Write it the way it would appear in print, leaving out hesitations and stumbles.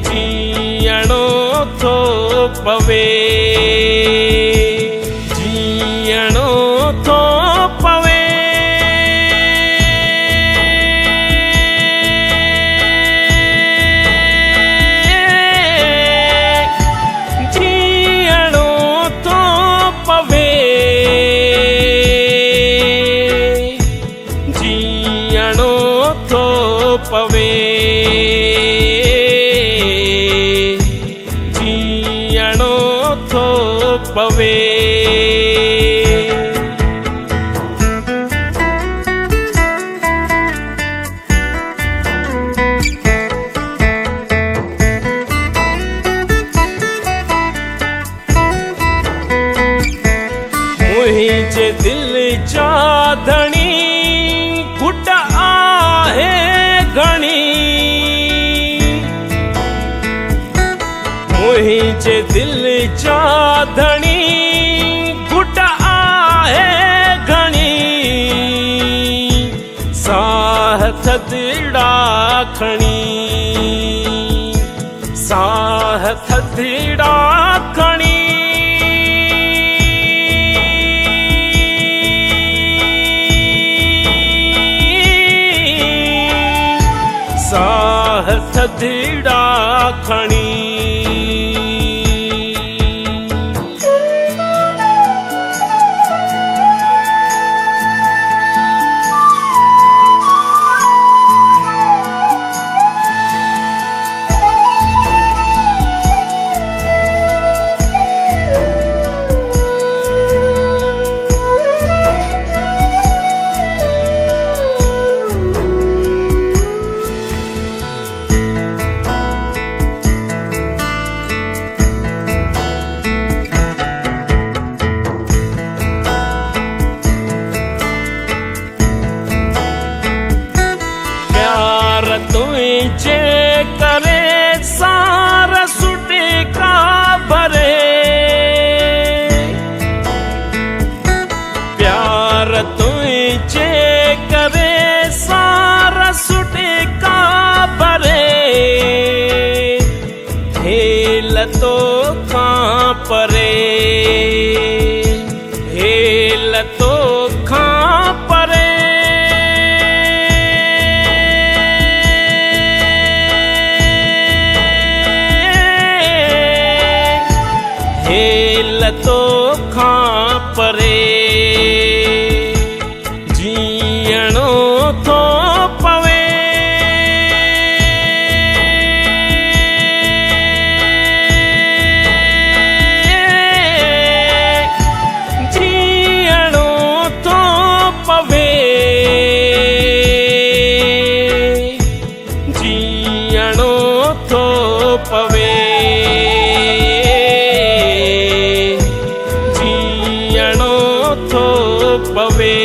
जीअणो थो पवे, जीअणो थो पवे। जीअणो थो पवे, जीअणो थो पवे, जीअणो थो पवे। मुंहिंजे दिल जा धणी घुट आहे घणी, मुंहिंजे दिल जा धणी घुट आहे घणी। साह थधिड़ा खणी, साह थधिड़ा खणी। साह थधिड़ा खणी। तुझे करे सारा सुटे का भरे, प्यार तुझे करे सारा सुटे का भरे। हेल तो खां परे, हेल तो खां परे। हेल तो खां परे, जीअणो थो पवे। जीअणो थो पवे, जीअणो थो पवे। जीअणो थो पवे।